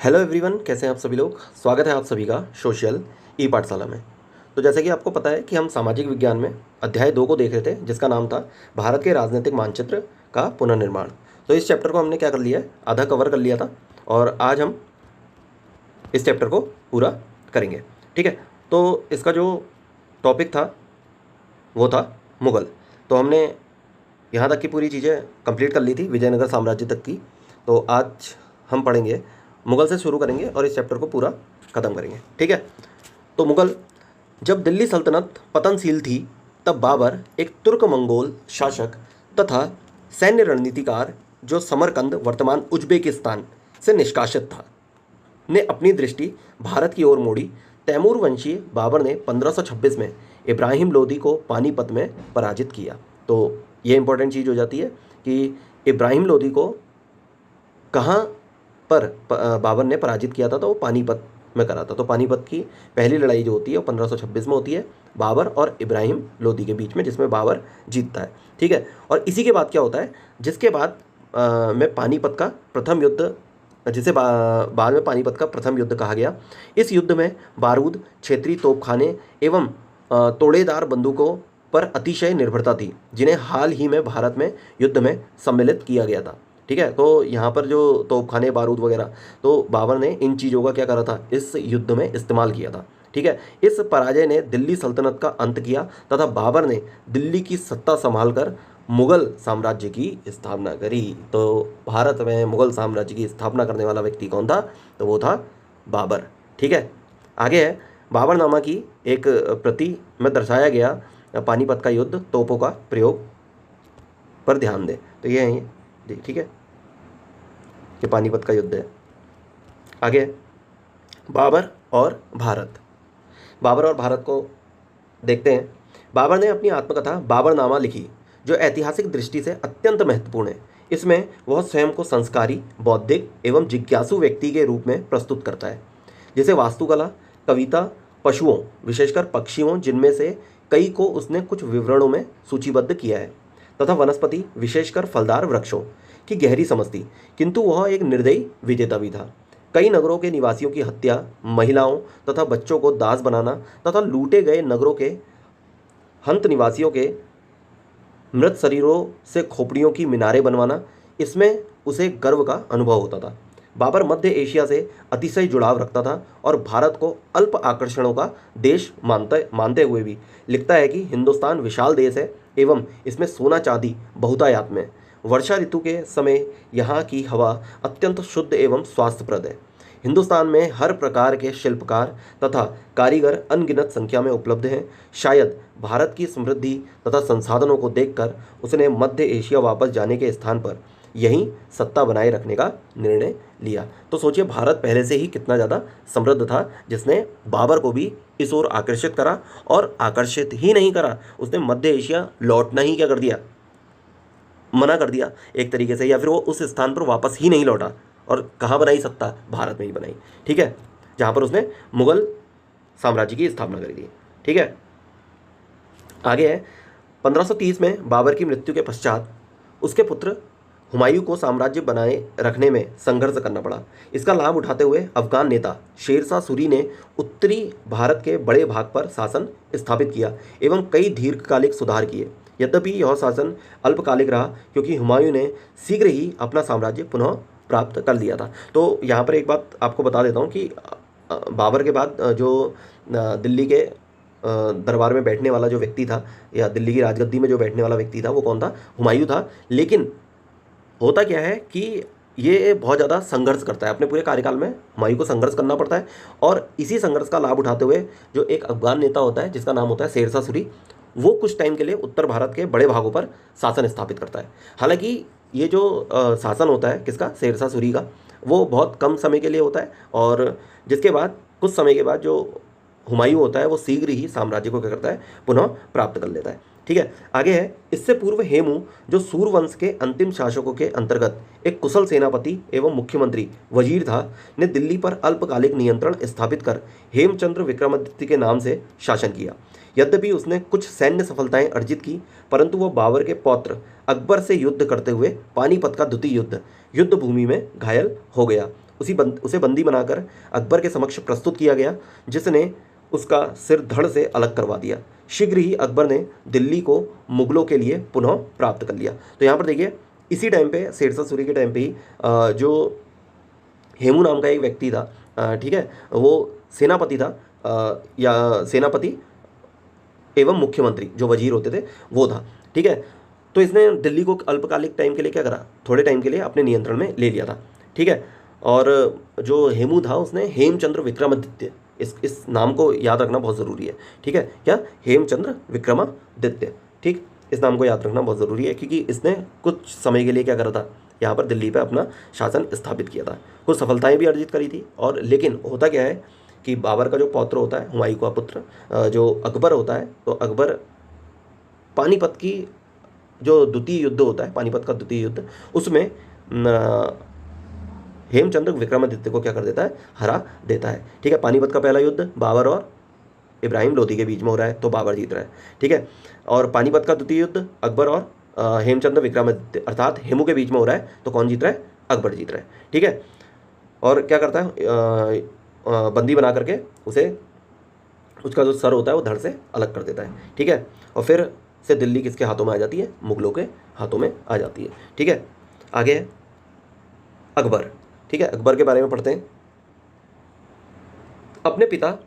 Hello everyone, कैसे हैं आप सभी लोग। स्वागत है आप सभी का सोशल ई पाठशाला में। तो जैसे कि आपको पता है कि हम सामाजिक विज्ञान में अध्याय 2 को देख रहे थे, जिसका नाम था भारत के राजनीतिक मानचित्र का पुनर्निर्माण। तो इस चैप्टर को हमने क्या कर लिया है, आधा कवर कर लिया था और आज हम इस चैप्टर को पूरा करेंगे। ठीक है, तो इसका जो टॉपिक था वो था मुग़ल। तो हमने यहाँ तक की पूरी चीज़ें कंप्लीट कर ली थी, विजयनगर साम्राज्य तक की। तो आज हम पढ़ेंगे, मुग़ल से शुरू करेंगे और इस चैप्टर को पूरा ख़त्म करेंगे। ठीक है, तो मुग़ल, जब दिल्ली सल्तनत पतनशील थी तब बाबर एक तुर्क मंगोल शासक तथा सैन्य रणनीतिकार, जो समरकंद वर्तमान उज्बेकिस्तान से निष्कासित था, ने अपनी दृष्टि भारत की ओर मोड़ी। तैमूर वंशीय बाबर ने 1526 में इब्राहिम लोदी को पानीपत में पराजित किया। तो ये इंपॉर्टेंट चीज़ हो जाती है कि इब्राहिम लोदी को कहाँ पर बाबर ने पराजित किया था, तो वो पानीपत में करा था। तो पानीपत की पहली लड़ाई जो होती है वो 1526 में होती है, बाबर और इब्राहिम लोदी के बीच में, जिसमें बाबर जीतता है। ठीक है, और इसी के बाद क्या होता है, जिसके बाद में पानीपत का प्रथम युद्ध, जिसे बाद में पानीपत का प्रथम युद्ध कहा गया। इस युद्ध में बारूद, क्षेत्रीय तोपखाने एवं तोड़ेदार बंदूकों पर अतिशय निर्भरता थी, जिन्हें हाल ही में भारत में युद्ध में सम्मिलित किया गया था। ठीक है, तो यहाँ पर जो तोपखाने, बारूद वगैरह, तो बाबर ने इन चीज़ों का क्या करा था, इस युद्ध में इस्तेमाल किया था। ठीक है, इस पराजय ने दिल्ली सल्तनत का अंत किया तथा बाबर ने दिल्ली की सत्ता संभालकर मुग़ल साम्राज्य की स्थापना करी। तो भारत में मुग़ल साम्राज्य की स्थापना करने वाला व्यक्ति कौन था, तो वो था बाबर। ठीक है, आगे है, बाबरनामा की एक प्रति में दर्शाया गया पानीपत का युद्ध, तोपों का प्रयोग पर ध्यान दें। तो ये है जी। ठीक है, ये पानीपत का युद्ध है। आगे बाबर और भारत, बाबर और भारत को देखते हैं। बाबर ने अपनी आत्मकथा बाबरनामा लिखी, जो ऐतिहासिक दृष्टि से अत्यंत महत्वपूर्ण है। इसमें वह स्वयं को संस्कारी, बौद्धिक एवं जिज्ञासु व्यक्ति के रूप में प्रस्तुत करता है, जिसे वास्तुकला, कविता, पशुओं विशेषकर पक्षियों, जिनमें से कई को उसने कुछ विवरणों में सूचीबद्ध किया है, तथा वनस्पति विशेषकर फलदार वृक्षों की गहरी समझ थी। किंतु वह एक निर्दयी विजेता भी था। कई नगरों के निवासियों की हत्या, महिलाओं तथा बच्चों को दास बनाना तथा लूटे गए नगरों के हंत निवासियों के मृत शरीरों से खोपड़ियों की मीनारें बनवाना, इसमें उसे गर्व का अनुभव होता था। बाबर मध्य एशिया से अतिशय जुड़ाव रखता था और भारत को अल्प आकर्षणों का देश मानते हुए भी लिखता है कि हिंदुस्तान विशाल देश है एवं इसमें सोना चांदी बहुतायत में। वर्षा ऋतु के समय यहाँ की हवा अत्यंत शुद्ध एवं स्वास्थ्यप्रद है। हिंदुस्तान में हर प्रकार के शिल्पकार तथा कारीगर अनगिनत संख्या में उपलब्ध हैं। शायद भारत की समृद्धि तथा संसाधनों को देखकर उसने मध्य एशिया वापस जाने के स्थान पर यहीं सत्ता बनाए रखने का निर्णय लिया। तो सोचिए, भारत पहले से ही कितना ज़्यादा समृद्ध था, जिसने बाबर को भी इस ओर आकर्षित करा, और आकर्षित ही नहीं करा, उसने मध्य एशिया लौटना ही क्या कर दिया, मना कर दिया एक तरीके से, या फिर वो उस स्थान पर वापस ही नहीं लौटा। और कहाँ बनाई सत्ता, भारत में ही बनाई। ठीक है, जहाँ पर उसने मुग़ल साम्राज्य की स्थापना करी थी। ठीक है, आगे है, 1530 में बाबर की मृत्यु के पश्चात उसके पुत्र हुमायूं को साम्राज्य बनाए रखने में संघर्ष करना पड़ा। इसका लाभ उठाते हुए अफगान नेता शेरशाह सूरी ने उत्तरी भारत के बड़े भाग पर शासन स्थापित किया एवं कई दीर्घकालिक सुधार किए। यद्यपि यह शासन अल्पकालिक रहा, क्योंकि हुमायूं ने शीघ्र ही अपना साम्राज्य पुनः प्राप्त कर लिया था। तो यहाँ पर एक बात आपको बता देता हूँ कि बाबर के बाद जो दिल्ली के दरबार में बैठने वाला जो व्यक्ति था, या दिल्ली की राजगद्दी में जो बैठने वाला व्यक्ति था, वो कौन था, हुमायूं था। लेकिन होता क्या है कि ये बहुत ज़्यादा संघर्ष करता है अपने पूरे कार्यकाल में, हुमायूं को संघर्ष करना पड़ता है। और इसी संघर्ष का लाभ उठाते हुए जो एक अफगान नेता होता है, जिसका नाम होता है शेरशाह सूरी, वो कुछ टाइम के लिए उत्तर भारत के बड़े भागों पर शासन स्थापित करता है। हालांकि ये जो शासन होता है किसका, शेरशाह सूरी का, वो बहुत कम समय के लिए होता है, और जिसके बाद कुछ समय के बाद जो हुमायूं होता है वो शीघ्र ही साम्राज्य को क्या करता है, पुनः प्राप्त कर लेता है। ठीक है, आगे है, इससे पूर्व हेमू, जो सूरवंश के अंतिम शासकों के अंतर्गत एक कुशल सेनापति एवं मुख्यमंत्री वजीर था, ने दिल्ली पर अल्पकालिक नियंत्रण स्थापित कर हेमचंद्र विक्रमादित्य के नाम से शासन किया। यद्यपि उसने कुछ सैन्य सफलताएं अर्जित की, परंतु वह बाबर के पौत्र अकबर से युद्ध करते हुए पानीपत का द्वितीय युद्ध भूमि में घायल हो गया उसे बंदी बनाकर अकबर के समक्ष प्रस्तुत किया गया, जिसने उसका सिर धड़ से अलग करवा दिया। शीघ्र ही अकबर ने दिल्ली को मुगलों के लिए पुनः प्राप्त कर लिया। तो यहाँ पर देखिए, इसी टाइम पे शेरशाह सूरी के टाइम पे ही जो हेमू नाम का एक व्यक्ति था, ठीक है, वो सेनापति था, या सेनापति एवं मुख्यमंत्री जो वजीर होते थे वो था, ठीक है। तो इसने दिल्ली को अल्पकालिक टाइम के लिए क्या करा, थोड़े टाइम के लिए अपने नियंत्रण में ले लिया था, ठीक है। और जो हेमू था उसने हेमचंद्र विक्रमादित्य, इस नाम को याद रखना बहुत ज़रूरी है, ठीक है। क्या, हेमचंद्र विक्रमादित्य, ठीक, इस नाम को याद रखना बहुत ज़रूरी है, क्योंकि इसने कुछ समय के लिए क्या करा था, यहाँ पर दिल्ली पे अपना शासन स्थापित किया था। कुछ सफलताएं भी अर्जित करी थी। और लेकिन होता क्या है कि बाबर का जो पौत्र होता है, हुमायूं का पुत्र जो अकबर होता है, तो अकबर पानीपत की जो द्वितीय युद्ध होता है, पानीपत का द्वितीय युद्ध, उसमें हेमचंद्र विक्रमादित्य को क्या कर देता है, हरा देता है, ठीक है। पानीपत का पहला युद्ध बाबर और इब्राहिम लोदी के बीच में हो रहा है, तो बाबर जीत रहा है, ठीक है। और पानीपत का द्वितीय युद्ध अकबर और हेमचंद्र विक्रमादित्य अर्थात हेमू के बीच में हो रहा है, तो कौन जीत रहा है, अकबर जीत रहा है, ठीक है। और क्या करता है, बंदी बना करके उसे, उसका जो सर होता है वो धड़ से अलग कर देता है, ठीक है। और फिर से दिल्ली किसके हाथों में आ जाती है, मुगलों के हाथों में आ जाती है, ठीक है। आगे है अकबर, ठीक है। अकबर के बारे में पढ़ते हैं। अपने पिता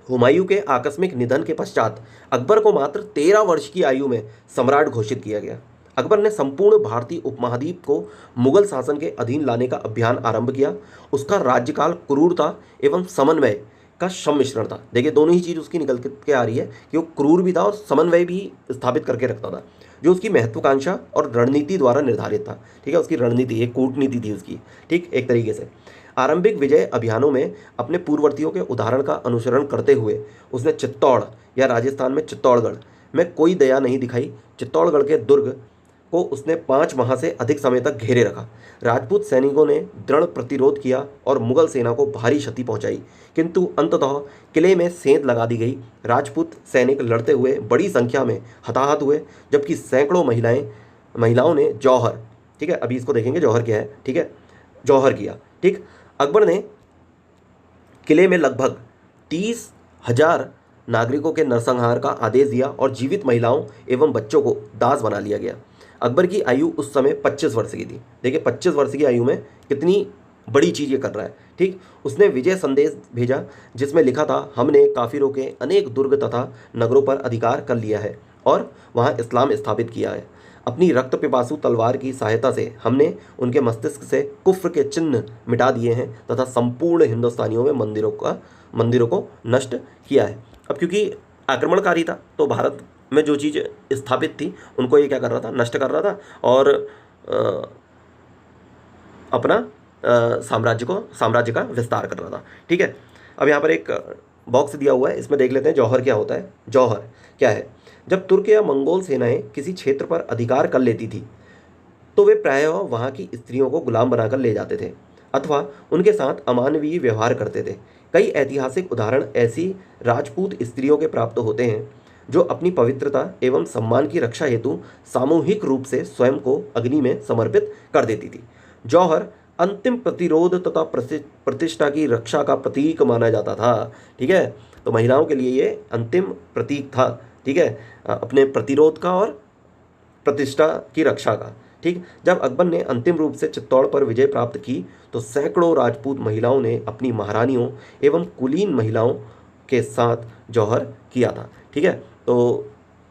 हुमायूं के आकस्मिक निधन के पश्चात अकबर को मात्र 13 वर्ष की आयु में सम्राट घोषित किया गया। अकबर ने संपूर्ण भारतीय उपमहाद्वीप को मुगल शासन के अधीन लाने का अभियान आरंभ किया। उसका राज्यकाल क्रूरता एवं समन्वय का सम्मिश्रण था। देखिए, दोनों ही चीज़ उसकी निकल के आ रही है कि वो क्रूर भी था और समन्वय भी स्थापित करके रखता था, जो उसकी महत्वाकांक्षा और रणनीति द्वारा निर्धारित था, ठीक है। उसकी रणनीति, एक कूटनीति थी उसकी, ठीक, एक तरीके से। आरंभिक विजय अभियानों में अपने पूर्ववर्तियों के उदाहरण का अनुसरण करते हुए उसने चित्तौड़, या राजस्थान में चित्तौड़गढ़ में कोई दया नहीं दिखाई। चित्तौड़गढ़ के दुर्ग को उसने 5 माह से अधिक समय तक घेरे रखा। राजपूत सैनिकों ने दृढ़ प्रतिरोध किया और मुगल सेना को भारी क्षति पहुंचाई, किंतु अंततः किले में सेंध लगा दी गई। राजपूत सैनिक लड़ते हुए बड़ी संख्या में हताहत हुए, जबकि सैकड़ों महिलाओं ने जौहर, ठीक है, अभी इसको देखेंगे जौहर क्या है, ठीक है, जौहर किया, ठीक। अकबर ने किले में लगभग 30,000 नागरिकों के नरसंहार का आदेश दिया और जीवित महिलाओं एवं बच्चों को दास बना लिया गया। अकबर की आयु उस समय 25 वर्ष की थी। देखिए, 25 वर्ष की आयु में कितनी बड़ी चीज़ ये कर रहा है, ठीक। उसने विजय संदेश भेजा जिसमें लिखा था, हमने काफिरों के अनेक दुर्ग तथा नगरों पर अधिकार कर लिया है और वहाँ इस्लाम स्थापित किया है। अपनी रक्त पिपासु तलवार की सहायता से हमने उनके मस्तिष्क से कुफ्र के चिन्ह मिटा दिए हैं तथा संपूर्ण हिंदुस्तानियों में मंदिरों को नष्ट किया है। अब क्योंकि आक्रमणकारी था, तो भारत में जो चीज़ स्थापित थी उनको ये क्या कर रहा था, नष्ट कर रहा था, और अपना साम्राज्य का विस्तार कर रहा था, ठीक है। अब यहाँ पर एक बॉक्स दिया हुआ है, इसमें देख लेते हैं जौहर क्या होता है। जौहर क्या है, जब तुर्क या मंगोल सेनाएं किसी क्षेत्र पर अधिकार कर लेती थी तो वे प्रायः वहाँ की स्त्रियों को गुलाम बनाकर ले जाते थे अथवा उनके साथ अमानवीय व्यवहार करते थे। कई ऐतिहासिक उदाहरण ऐसी राजपूत स्त्रियों के प्राप्त होते हैं जो अपनी पवित्रता एवं सम्मान की रक्षा हेतु सामूहिक रूप से स्वयं को अग्नि में समर्पित कर देती थी। जौहर अंतिम प्रतिरोध तथा प्रतिष्ठा की रक्षा का प्रतीक माना जाता था, ठीक है। तो महिलाओं के लिए ये अंतिम प्रतीक था, ठीक है, अपने प्रतिरोध का और प्रतिष्ठा की रक्षा का, ठीक। जब अकबर ने अंतिम रूप से चित्तौड़ पर विजय प्राप्त की तो सैकड़ों राजपूत महिलाओं ने अपनी महारानियों एवं कुलीन महिलाओं के साथ जौहर किया था, ठीक है। तो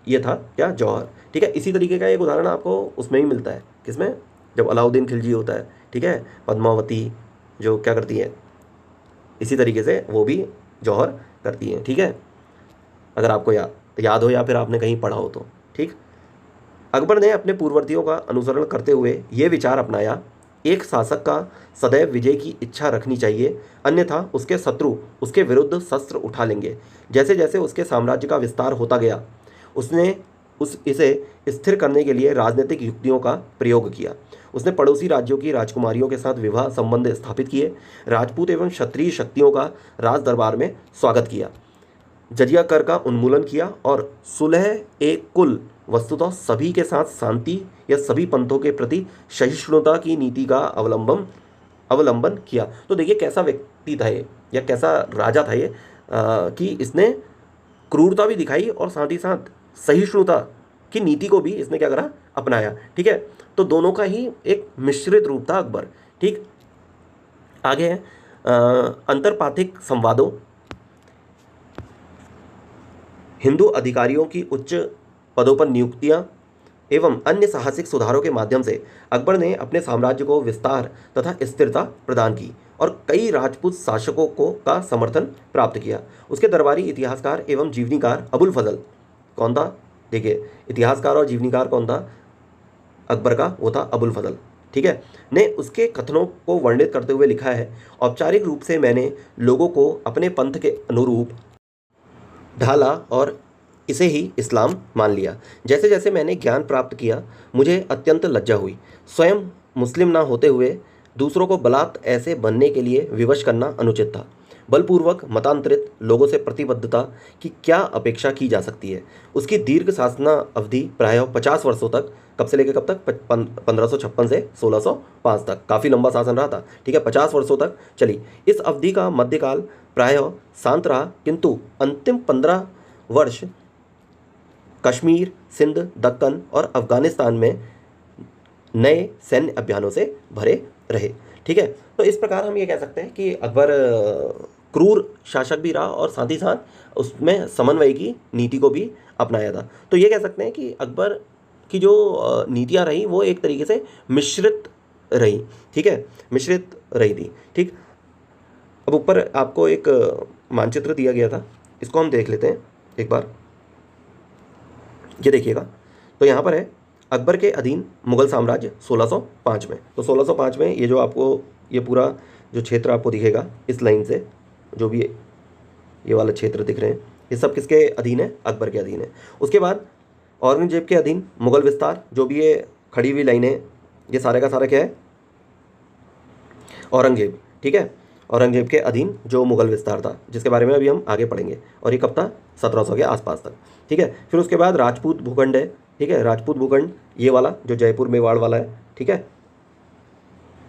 ये था क्या, जौहर, ठीक है। इसी तरीके का एक उदाहरण आपको उसमें ही मिलता है, किसमें, जब अलाउद्दीन खिलजी होता है, ठीक है, पद्मावती जो क्या करती है, इसी तरीके से वो भी जौहर करती हैं, ठीक है, अगर आपको याद हो या फिर आपने कहीं पढ़ा हो तो, ठीक। अकबर ने अपने पूर्ववर्तियों का अनुसरण करते हुए ये विचार अपनाया, एक शासक का सदैव विजय की इच्छा रखनी चाहिए, अन्यथा उसके शत्रु उसके विरुद्ध शस्त्र उठा लेंगे। जैसे जैसे उसके साम्राज्य का विस्तार होता गया उसने इसे स्थिर करने के लिए राजनीतिक युक्तियों का प्रयोग किया। उसने पड़ोसी राज्यों की राजकुमारियों के साथ विवाह संबंध स्थापित किए, राजपूत एवं क्षत्रिय शक्तियों का राज दरबार में स्वागत किया, जजिया कर का उन्मूलन किया और सुलह एक कुल वस्तुतः सभी के साथ शांति या सभी पंथों के प्रति सहिष्णुता की नीति का अवलंबन अवलंबन किया। तो देखिए कैसा व्यक्ति था ये, या कैसा राजा था ये, कि इसने क्रूरता भी दिखाई और साथ ही साथ सहिष्णुता की नीति को भी इसने क्या करा, अपनाया। ठीक है, तो दोनों का ही एक मिश्रित रूप था अकबर। ठीक, आगे है अंतरपाथिक संवादों, हिंदू अधिकारियों की उच्च पदों पर नियुक्तियां एवं अन्य साहसिक सुधारों के माध्यम से अकबर ने अपने साम्राज्य को विस्तार तथा स्थिरता प्रदान की और कई राजपूत शासकों को का समर्थन प्राप्त किया। उसके दरबारी इतिहासकार एवं जीवनीकार अबुल फजल, कौन था, देखिए इतिहासकार और जीवनीकार कौन था अकबर का, वो था अबुल फजल। ठीक है, ने उसके कथनों को वर्णित करते हुए लिखा है, औपचारिक रूप से मैंने लोगों को अपने पंथ के अनुरूप ढाला और इसे ही इस्लाम मान लिया। जैसे जैसे मैंने ज्ञान प्राप्त किया मुझे अत्यंत लज्जा हुई। स्वयं मुस्लिम ना होते हुए दूसरों को बलात् ऐसे बनने के लिए विवश करना अनुचित था। बलपूर्वक मतांतरित लोगों से प्रतिबद्धता की क्या अपेक्षा की जा सकती है। उसकी दीर्घ शासना अवधि प्रायः 50 वर्षों तक, कब से लेकर कब तक, 1556 से 1605 तक, काफ़ी लंबा शासन रहा था। ठीक है, 50 वर्षों तक चली। इस अवधि का मध्यकाल प्रायः शांत रहा, किंतु अंतिम 15 वर्ष कश्मीर, सिंध, दक्कन और अफगानिस्तान में नए सैन्य अभियानों से भरे रहे। ठीक है, तो इस प्रकार हम ये कह सकते हैं कि अकबर क्रूर शासक भी रहा और साथ ही साथ उसमें समन्वय की नीति को भी अपनाया था। तो ये कह सकते हैं कि अकबर की जो नीतियाँ रही वो एक तरीके से मिश्रित रही। ठीक है, मिश्रित रही थी। ठीक, अब ऊपर आपको एक मानचित्र दिया गया था, इसको हम देख लेते हैं एक बार। ये देखिएगा, तो यहाँ पर है अकबर के अधीन मुगल साम्राज्य 1605 में। तो 1605 में ये जो आपको ये पूरा जो क्षेत्र आपको दिखेगा इस लाइन से, जो भी ये वाला क्षेत्र दिख रहे हैं, ये सब किसके अधीन है, अकबर के अधीन है। उसके बाद औरंगजेब के अधीन मुगल विस्तार, जो भी ये खड़ी हुई लाइन है ये सारे का सारा क्या है, औरंगजेब। ठीक है, औरंगजेब के अधीन जो मुगल विस्तार था, जिसके बारे में अभी हम आगे पढ़ेंगे, और ये कब था, 1700 के आसपास तक। ठीक है, फिर उसके बाद राजपूत भूखंड है। ठीक है, राजपूत भूखंड ये वाला जो जयपुर मेवाड़ वाला है, ठीक है,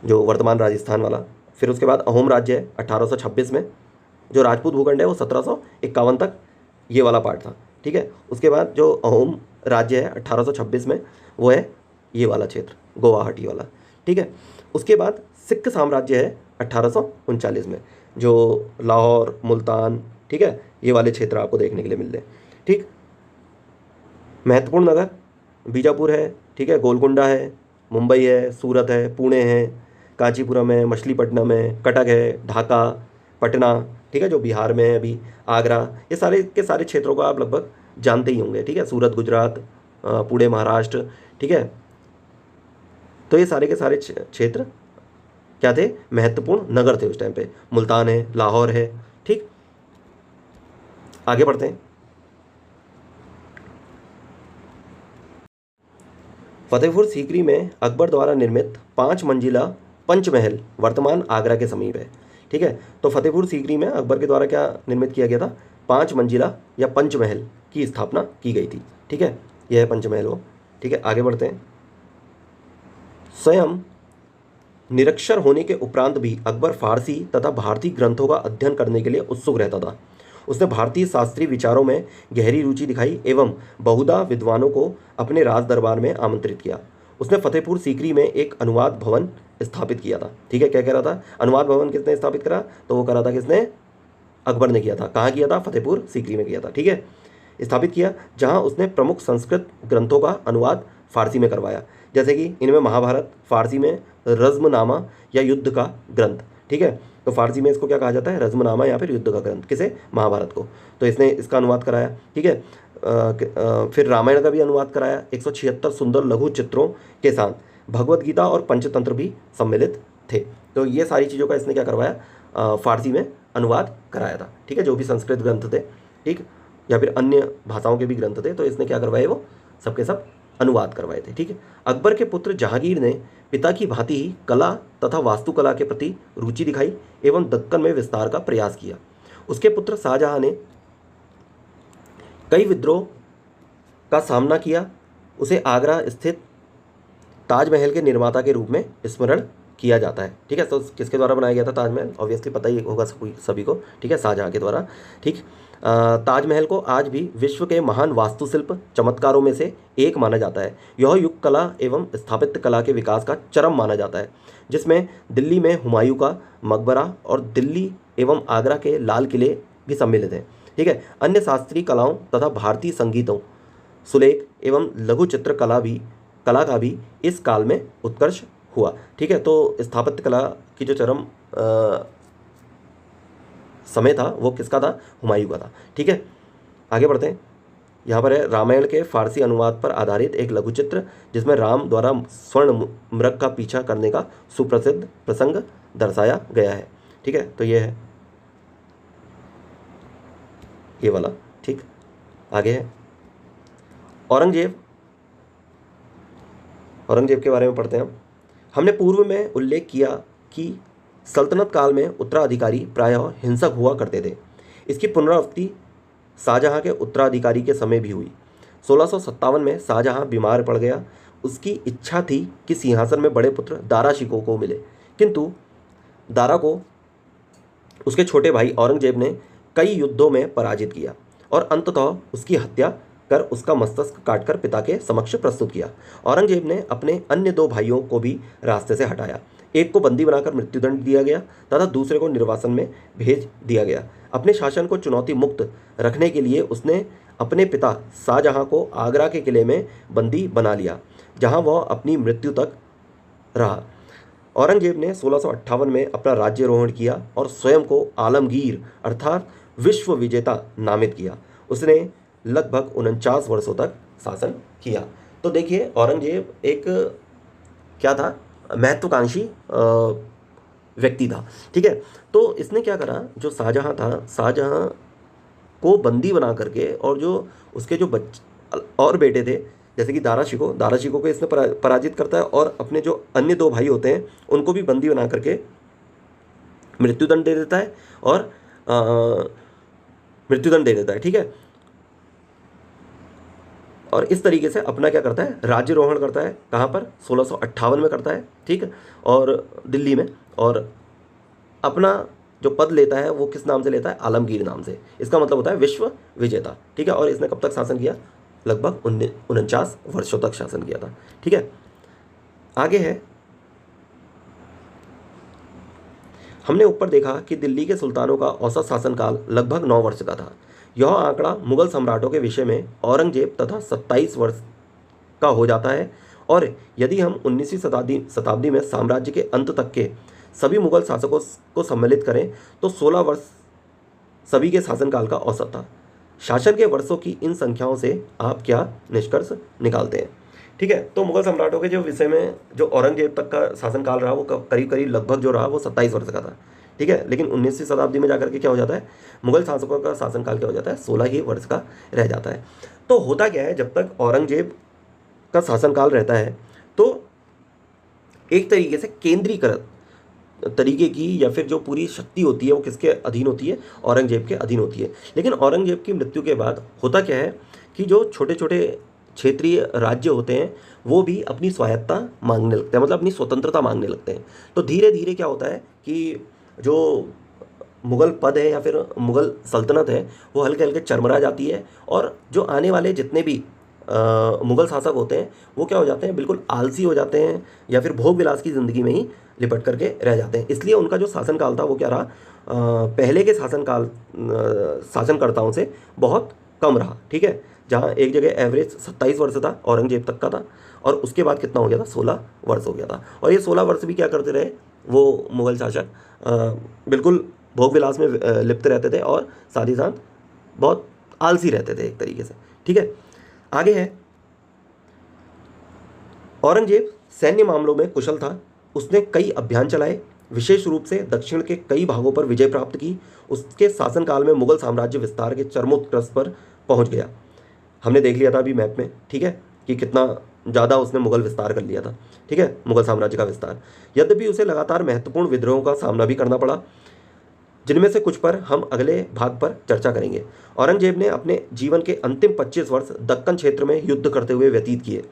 जो वर्तमान राजस्थान वाला। फिर उसके बाद अहोम राज्य है 1826 में। जो राजपूत भूखंड है वो 1751 तक ये वाला पार्ट था। ठीक है, उसके बाद जो अहोम राज्य है 1826 में, वो है ये वाला क्षेत्र, गुवाहाटी वाला। ठीक है, उसके बाद सिख साम्राज्य है 1839 में, जो लाहौर, मुल्तान, ठीक है, ये वाले क्षेत्र आपको देखने के लिए मिल रहे हैं। ठीक, महत्वपूर्ण नगर बीजापुर है। ठीक है, गोलकुंडा है, मुंबई है, सूरत है, पुणे है, कांचीपुरम है, मछलीपट्टनम है, कटक है, ढाका, पटना, ठीक है, जो बिहार में है अभी, आगरा, ये सारे के सारे क्षेत्रों को आप लगभग जानते ही होंगे। ठीक है, सूरत गुजरात, पुणे महाराष्ट्र। ठीक है, तो ये सारे के सारे क्षेत्र क्या थे, महत्वपूर्ण नगर थे उस टाइम पे। मुल्तान है, लाहौर है। ठीक, आगे बढ़ते हैं। फतेहपुर सीकरी में अकबर द्वारा निर्मित 5 मंजिला पंचमहल वर्तमान आगरा के समीप है। ठीक है, तो फतेहपुर सीकरी में अकबर के द्वारा क्या निर्मित किया गया था, 5 मंजिला या पंचमहल की स्थापना की गई थी। ठीक है, यह है पंचमहल वो। ठीक है, आगे बढ़ते हैं। स्वयं निरक्षर होने के उपरांत भी अकबर फारसी तथा भारतीय ग्रंथों का अध्ययन करने के लिए उत्सुक रहता था। उसने भारतीय शास्त्रीय विचारों में गहरी रुचि दिखाई एवं बहुधा विद्वानों को अपने राज दरबार में आमंत्रित किया। उसने फतेहपुर सीकरी में एक अनुवाद भवन स्थापित किया था। ठीक है, क्या कह रहा था, अनुवाद भवन किसने स्थापित करा, तो वो करा था किसने, अकबर ने किया था। कहाँ किया था, फतेहपुर सीकरी में किया था। ठीक है, स्थापित किया, जहाँ उसने प्रमुख संस्कृत ग्रंथों का अनुवाद फारसी में करवाया, जैसे कि इनमें महाभारत, फारसी में रज़्मनामा या युद्ध का ग्रंथ। ठीक है, तो फारसी में इसको क्या कहा जाता है, रज़्मनामा या फिर युद्ध का ग्रंथ, किसे, महाभारत को। तो इसने इसका अनुवाद कराया। ठीक है, फिर रामायण का भी अनुवाद कराया। 176 सुंदर लघु चित्रों के साथ भगवत गीता और पंचतंत्र भी सम्मिलित थे। तो ये सारी चीज़ों का इसने क्या करवाया, फारसी में अनुवाद कराया था। ठीक है, जो भी संस्कृत ग्रंथ थे, ठीक, या फिर अन्य भाषाओं के भी ग्रंथ थे, तो इसने क्या करवाए, वो सबके सब अनुवाद करवाए थे। ठीक है, अकबर के पुत्र जहांगीर ने पिता की भांति ही कला तथा वास्तुकला के प्रति रुचि दिखाई एवं दक्कन में विस्तार का प्रयास किया। उसके पुत्र शाहजहां ने कई विद्रोह का सामना किया। उसे आगरा स्थित ताजमहल के निर्माता के रूप में स्मरण किया जाता है। ठीक है, तो किसके द्वारा बनाया गया था ताजमहल? ऑब्वियसली पता ही होगा सभी को। ठीक है, शाहजहाँ के द्वारा। ठीक। ताजमहल को आज भी विश्व के महान वास्तुशिल्प चमत्कारों में से एक माना जाता है। यह युग कला एवं स्थापत्य कला के विकास का चरम माना जाता है, जिसमें दिल्ली में हुमायूं का मकबरा और दिल्ली एवं आगरा के लाल किले भी सम्मिलित हैं। ठीक है, अन्य शास्त्रीय कलाओं तथा भारतीय संगीतों, सुलेख एवं लघु चित्र कला का भी इस काल में उत्कर्ष हुआ। ठीक है, तो स्थापत्य कला की जो चरम समय था वो किसका था? हुमायूं का था। ठीक है, आगे बढ़ते हैं। यहाँ पर है रामायण के फारसी अनुवाद पर आधारित एक लघु चित्र, जिसमें राम द्वारा स्वर्ण मृग का पीछा करने का सुप्रसिद्ध प्रसंग दर्शाया गया है। ठीक है, तो ये है ये वाला। ठीक, आगे है औरंगजेब के बारे में पढ़ते हैं हम। हमने पूर्व में उल्लेख किया कि सल्तनत काल में उत्तराधिकारी प्रायः हिंसक हुआ करते थे। इसकी पुनरावृत्ति शाहजहाँ के उत्तराधिकारी के समय भी हुई। 1657 में शाहजहाँ बीमार पड़ गया। उसकी इच्छा थी कि सिंहासन में बड़े पुत्र दारा शिकोह को मिले, किंतु दारा को उसके छोटे भाई औरंगजेब ने कई युद्धों में पराजित किया और अंततः उसकी हत्या कर उसका मस्तक काटकर पिता के समक्ष प्रस्तुत किया। औरंगजेब ने अपने अन्य 2 भाइयों को भी रास्ते से हटाया। एक को बंदी बनाकर मृत्युदंड दिया गया तथा दूसरे को निर्वासन में भेज दिया गया। अपने शासन को चुनौती मुक्त रखने के लिए उसने अपने पिता शाहजहाँ को आगरा के किले में बंदी बना लिया, जहाँ वह अपनी मृत्यु तक रहा। औरंगजेब ने 1658 में अपना राज्यारोहण किया और स्वयं को आलमगीर अर्थात विश्व विजेता नामित किया। उसने लगभग 49 वर्षों तक शासन किया। तो देखिए, औरंगजेब एक क्या था? महत्वाकांक्षी व्यक्ति था। ठीक है, तो इसने क्या करा, जो शाहजहाँ था, शाहजहाँ को बंदी बना करके, और जो उसके जो और बेटे थे, जैसे कि दारा शिकोह को इसने पराजित करता है और अपने जो अन्य 2 भाई होते हैं उनको भी बंदी बना करके मृत्युदंड दे देता है और ठीक है, और इस तरीके से अपना क्या करता है? राज्यारोहण करता है। कहाँ पर? 1658 में करता है। ठीक है, और दिल्ली में, और अपना जो पद लेता है वो किस नाम से लेता है? आलमगीर नाम से। इसका मतलब होता है विश्व विजेता। ठीक है, और इसने कब तक शासन किया? लगभग 49 वर्षों तक शासन किया था। ठीक है, आगे है, हमने ऊपर देखा कि दिल्ली के सुल्तानों का औसत शासनकाल लगभग 9 वर्ष का था। यह आंकड़ा मुगल सम्राटों के विषय में औरंगजेब तथा 27 वर्ष का हो जाता है, और यदि हम 19वीं शताब्दी में साम्राज्य के अंत तक के सभी मुगल शासकों को सम्मिलित करें तो 16 वर्ष सभी के शासनकाल का औसत था। शासन के वर्षों की इन संख्याओं से आप क्या निष्कर्ष निकालते हैं? ठीक है, तो मुगल सम्राटों के जो विषय में जो औरंगजेब तक का शासनकाल रहा वो करीब लगभग जो रहा वो 27 वर्ष का था। ठीक है, लेकिन 19वीं शताब्दी में जाकर के क्या हो जाता है? मुगल शासकों का शासनकाल क्या हो जाता है? 16 ही वर्ष का रह जाता है। तो होता क्या है, जब तक औरंगजेब का शासनकाल रहता है तो एक तरीके से केंद्रीकृत तरीके की या फिर जो पूरी शक्ति होती है वो किसके अधीन होती है? औरंगजेब के अधीन होती है। लेकिन औरंगजेब की मृत्यु के बाद होता क्या है कि जो छोटे छोटे क्षेत्रीय राज्य होते हैं वो भी अपनी स्वायत्तता मांगने लगते हैं, मतलब अपनी स्वतंत्रता मांगने लगते हैं। तो धीरे धीरे क्या होता है कि जो मुगल पद है या फिर मुगल सल्तनत है वो हल्के हल्के चरमरा जाती है, और जो आने वाले जितने भी मुगल शासक होते हैं वो क्या हो जाते हैं? बिल्कुल आलसी हो जाते हैं या फिर भोग विलास की ज़िंदगी में ही लिपट करके रह जाते हैं। इसलिए उनका जो शासनकाल था वो क्या रहा? पहले के शासनकर्ताओं से बहुत कम रहा। ठीक है, जहाँ एक जगह एवरेज 27 वर्ष था औरंगजेब तक का था, और उसके बाद कितना हो गया था? 16 वर्ष हो गया था। और ये 16 वर्ष भी क्या करते रहे वो मुगल शासक? बिल्कुल भोग विलास में लिप्त रहते थे और साथ ही साथ बहुत आलसी रहते थे एक तरीके से। ठीक है, आगे है, औरंगजेब सैन्य मामलों में कुशल था। उसने कई अभियान चलाए, विशेष रूप से दक्षिण के कई भागों पर विजय प्राप्त की। उसके शासनकाल में मुगल साम्राज्य विस्तार के चरमोत्कर्ष पर पहुंच गया। हमने देख लिया था अभी मैप में, ठीक है, कि कितना ज़्यादा उसने मुगल विस्तार कर लिया था। ठीक है, मुगल साम्राज्य का विस्तार। यद्यपि उसे लगातार महत्वपूर्ण विद्रोहों का सामना भी करना पड़ा, जिनमें से कुछ पर हम अगले भाग पर चर्चा करेंगे। औरंगजेब ने अपने जीवन के अंतिम 25 वर्ष दक्कन क्षेत्र में युद्ध करते हुए व्यतीत किए।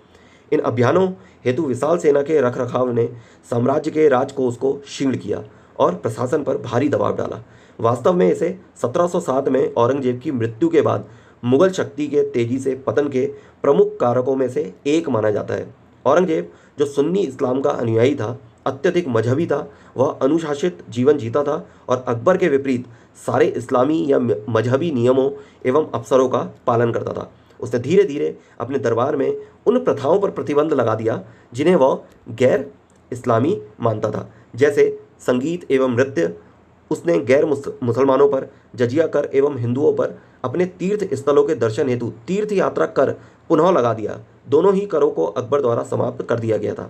इन अभियानों हेतु विशाल सेना के रखरखाव ने साम्राज्य के राजकोष को क्षीण किया और प्रशासन पर भारी दबाव डाला। वास्तव में इसे 1707 में औरंगजेब की मृत्यु के बाद मुगल शक्ति के तेजी से पतन के प्रमुख कारकों में से एक माना जाता है। औरंगजेब, जो सुन्नी इस्लाम का अनुयायी था, अत्यधिक मजहबी था, वह अनुशासित जीवन जीता था और अकबर के विपरीत सारे इस्लामी या मजहबी नियमों एवं अवसरों का पालन करता था। उसने धीरे धीरे अपने दरबार में उन प्रथाओं पर प्रतिबंध लगा दिया जिन्हें वह गैर इस्लामी मानता था, जैसे संगीत एवं नृत्य। उसने गैर मुसलमानों पर जजिया कर एवं हिंदुओं पर अपने तीर्थ स्थलों के दर्शन हेतु तीर्थ यात्रा कर पुनः लगा दिया। दोनों ही करों को अकबर द्वारा समाप्त कर दिया गया था।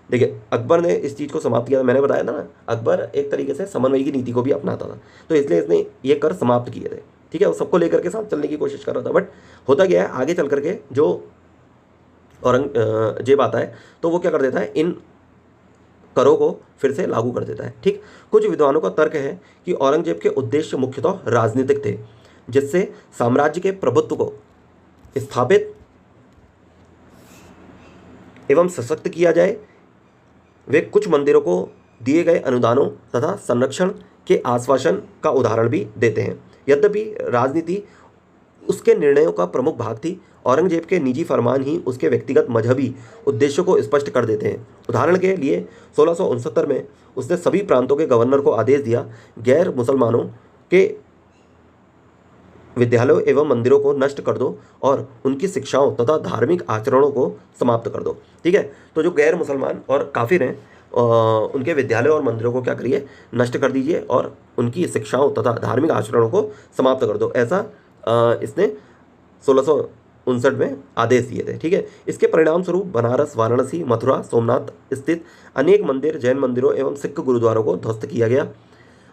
देखिए, अकबर ने इस चीज़ को समाप्त किया। मैंने बताया था ना, अकबर एक तरीके से समन्वय की नीति को भी अपनाता था, तो इसलिए इसने ये कर समाप्त किए थे। ठीक है, वो सबको लेकर के साथ चलने की कोशिश कर रहा था। बट होता क्या है, आगे चल करके जो औरंगजेब आता है तो वो क्या कर देता है, इन करों को फिर से लागू कर देता है। ठीक, कुछ विद्वानों का तर्क है कि औरंगजेब के उद्देश्य मुख्यतः राजनीतिक थे, जिससे साम्राज्य के प्रभुत्व को स्थापित एवं सशक्त किया जाए। वे कुछ मंदिरों को दिए गए अनुदानों तथा संरक्षण के आश्वासन का उदाहरण भी देते हैं। यद्यपि राजनीति उसके निर्णयों का प्रमुख भाग थी, औरंगजेब के निजी फरमान ही उसके व्यक्तिगत मजहबी उद्देश्यों को स्पष्ट कर देते हैं। उदाहरण के लिए 1669 में उसने सभी प्रांतों के गवर्नर को आदेश दिया, गैर मुसलमानों के विद्यालयों एवं मंदिरों को नष्ट कर दो और उनकी शिक्षाओं तथा धार्मिक आचरणों को समाप्त कर दो। ठीक है, तो जो गैर मुसलमान और काफिर हैं उनके विद्यालयों और मंदिरों को क्या करिए, नष्ट कर दीजिए और उनकी शिक्षाओं तथा धार्मिक आचरणों को समाप्त कर दो। ऐसा इसने 1659 में आदेश दिए थे। ठीक है, इसके परिणाम स्वरूप बनारस, वाराणसी, मथुरा, सोमनाथ स्थित अनेक मंदिर, जैन मंदिरों एवं सिख गुरुद्वारों को ध्वस्त किया गया।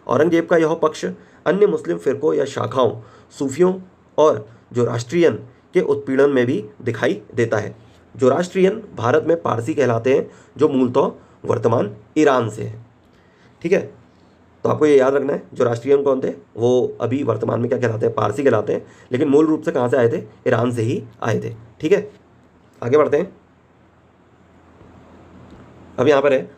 औरंगजेब का यह पक्ष अन्य मुस्लिम फिरकों या शाखाओं, सूफियों और जोराष्ट्रियन के उत्पीड़न में भी दिखाई देता है। जोराष्ट्रियन भारत में पारसी कहलाते हैं, जो मूलतः वर्तमान ईरान से है। ठीक है, तो आपको ये याद रखना है, जोराष्ट्रियन कौन थे, वो अभी वर्तमान में क्या कहलाते हैं, पारसी कहलाते हैं, लेकिन मूल रूप से कहाँ से आए थे, ईरान से ही आए थे। ठीक है, आगे बढ़ते हैं। अब यहाँ पर है,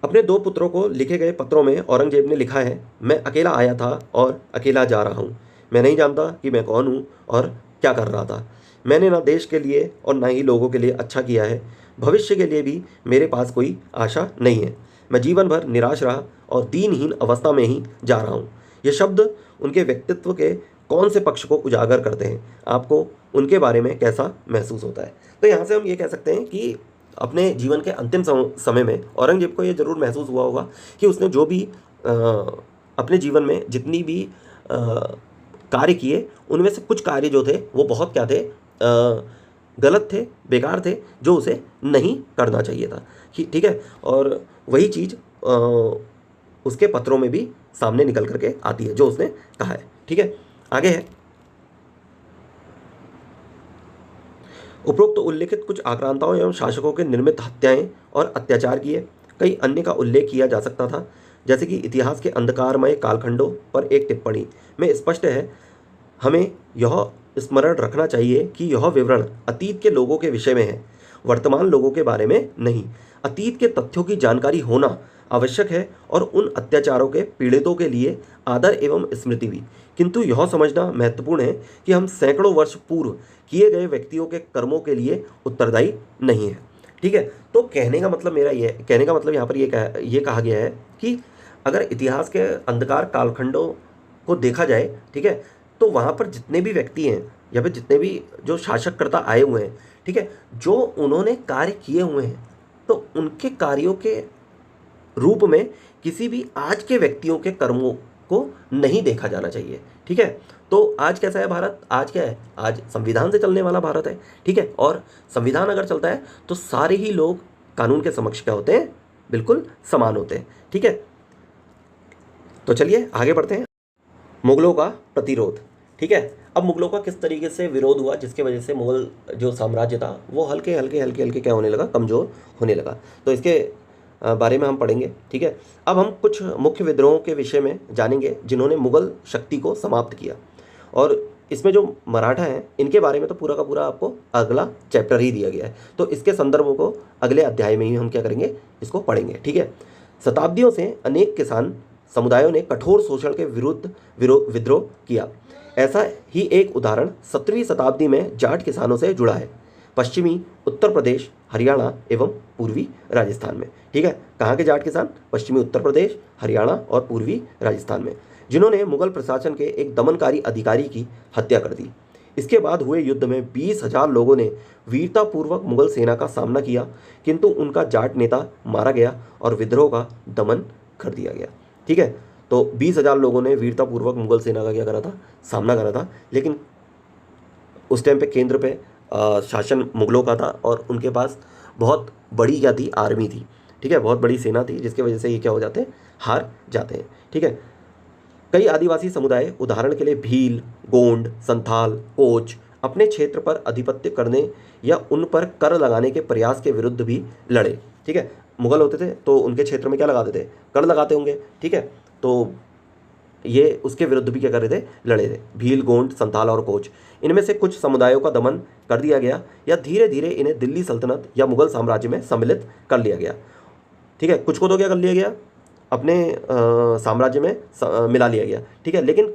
अपने 2 पुत्रों को लिखे गए पत्रों में औरंगजेब ने लिखा है, मैं अकेला आया था और अकेला जा रहा हूँ। मैं नहीं जानता कि मैं कौन हूँ और क्या कर रहा था। मैंने ना देश के लिए और ना ही लोगों के लिए अच्छा किया है। भविष्य के लिए भी मेरे पास कोई आशा नहीं है। मैं जीवन भर निराश रहा और दीनहीन अवस्था में ही जा रहा हूँ। ये शब्द उनके व्यक्तित्व के कौन से पक्ष को उजागर करते हैं? आपको उनके बारे में कैसा महसूस होता है? तो यहाँ से हम ये कह सकते हैं कि अपने जीवन के अंतिम समय में औरंगजेब को ये जरूर महसूस हुआ होगा कि उसने जो भी अपने जीवन में जितनी भी कार्य किए, उनमें से कुछ कार्य जो थे वो बहुत क्या थे, गलत थे, बेकार थे, जो उसे नहीं करना चाहिए था। ठीक है, और वही चीज़ उसके पत्रों में भी सामने निकल करके आती है जो उसने कहा है। ठीक है, आगे है, उपरोक्त उल्लेखित कुछ आक्रांताओं एवं शासकों के निर्मित हत्याएं और अत्याचार किए। कई अन्य का उल्लेख किया जा सकता था, जैसे कि इतिहास के अंधकारमय कालखंडों पर एक टिप्पणी में स्पष्ट है। हमें यह स्मरण रखना चाहिए कि यह विवरण अतीत के लोगों के विषय में है, वर्तमान लोगों के बारे में नहीं। अतीत के तथ्यों की जानकारी होना आवश्यक है और उन अत्याचारों के पीड़ितों के लिए आदर एवं स्मृति भी, किंतु यह समझना महत्वपूर्ण है कि हम सैकड़ों वर्ष पूर्व किए गए व्यक्तियों के कर्मों के लिए उत्तरदायी नहीं है। ठीक है, तो कहने का मतलब यहाँ पर ये कहा गया है कि अगर इतिहास के अंधकार कालखंडों को देखा जाए, ठीक है, तो वहाँ पर जितने भी व्यक्ति हैं या फिर जितने भी जो शासककर्ता आए हुए हैं, ठीक है, जो उन्होंने कार्य किए हुए हैं, तो उनके कार्यों के रूप में किसी भी आज के व्यक्तियों के कर्मों को नहीं देखा जाना चाहिए। ठीक है, तो आज कैसा है भारत, आज क्या है, आज संविधान से चलने वाला भारत है। ठीक है, और संविधान अगर चलता है तो सारे ही लोग कानून के समक्ष क्या होते हैं, बिल्कुल समान होते हैं। ठीक है, तो चलिए आगे बढ़ते हैं। मुगलों का प्रतिरोध। ठीक है, अब मुगलों का किस तरीके से विरोध हुआ, जिसके वजह से मुगल जो साम्राज्य था वो हल्के हल्के क्या होने लगा, कमज़ोर होने लगा। तो इसके बारे में हम पढ़ेंगे। ठीक है, अब हम कुछ मुख्य विद्रोहों के विषय में जानेंगे जिन्होंने मुगल शक्ति को समाप्त किया, और इसमें जो मराठा हैं इनके बारे में तो पूरा का पूरा आपको अगला चैप्टर ही दिया गया है, तो इसके संदर्भों को अगले अध्याय में ही हम क्या करेंगे, इसको पढ़ेंगे। ठीक है। शताब्दियों से अनेक किसान समुदायों ने कठोर शोषण के विरुद्ध विद्रोह किया। ऐसा ही एक उदाहरण 17वीं शताब्दी में जाट किसानों से जुड़ा है, पश्चिमी उत्तर प्रदेश, हरियाणा एवं पूर्वी राजस्थान में। ठीक है। कहाँ के जाट किसान? पश्चिमी उत्तर प्रदेश, हरियाणा और पूर्वी राजस्थान में, जिन्होंने मुगल प्रशासन के एक दमनकारी अधिकारी की हत्या कर दी। इसके बाद हुए युद्ध में 20,000 लोगों ने वीरतापूर्वक मुगल सेना का सामना किया, किंतु उनका जाट नेता मारा गया और विद्रोह का दमन कर दिया गया। ठीक है। तो 20,000 लोगों ने वीरतापूर्वक मुगल सेना का क्या करा था? सामना करा था। लेकिन उस टाइम पे केंद्र पे शासन मुगलों का था और उनके पास बहुत बड़ी क्या थी? आर्मी थी। ठीक है। बहुत बड़ी सेना थी, जिसकी वजह से ये क्या हो जाते हैं? हार जाते हैं। ठीक है। कई आदिवासी समुदाय, उदाहरण के लिए भील, गोंड, संथाल, कोच, अपने क्षेत्र पर आधिपत्य करने या उन पर कर लगाने के प्रयास के विरुद्ध भी लड़े। ठीक है। मुगल होते थे तो उनके क्षेत्र में क्या लगाते थे? कर लगाते होंगे। ठीक है। तो ये उसके विरुद्ध भी क्या कर रहे थे? लड़े थे। भील, गोंड, संथाल और कोच, इनमें से कुछ समुदायों का दमन कर दिया गया या धीरे धीरे इन्हें दिल्ली सल्तनत या मुगल साम्राज्य में सम्मिलित कर लिया गया। ठीक है। कुछ को तो क्या कर लिया गया? अपने साम्राज्य में मिला लिया गया। ठीक है। लेकिन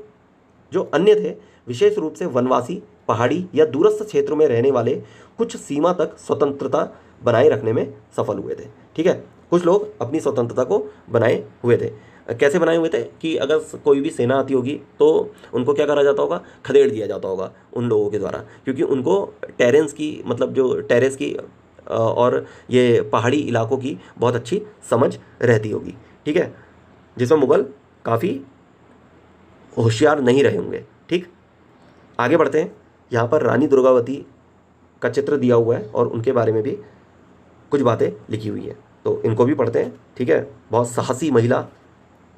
जो अन्य थे, विशेष रूप से वनवासी, पहाड़ी या दूरस्थ क्षेत्रों में रहने वाले, कुछ सीमा तक स्वतंत्रता बनाए रखने में सफल हुए थे। ठीक है। कुछ लोग अपनी स्वतंत्रता को बनाए हुए थे। कैसे बनाए हुए थे? कि अगर कोई भी सेना आती होगी तो उनको क्या करा जाता होगा? खदेड़ दिया जाता होगा उन लोगों के द्वारा, क्योंकि उनको टेरेंस की, मतलब जो टेरेस की और ये पहाड़ी इलाकों की बहुत अच्छी समझ रहती होगी। ठीक है। जिसमें मुगल काफ़ी होशियार नहीं रहे होंगे। ठीक। आगे बढ़ते हैं। यहाँ पर रानी दुर्गावती का चित्र दिया हुआ है और उनके बारे में भी कुछ बातें लिखी हुई हैं, तो इनको भी पढ़ते हैं। ठीक है। बहुत साहसी महिला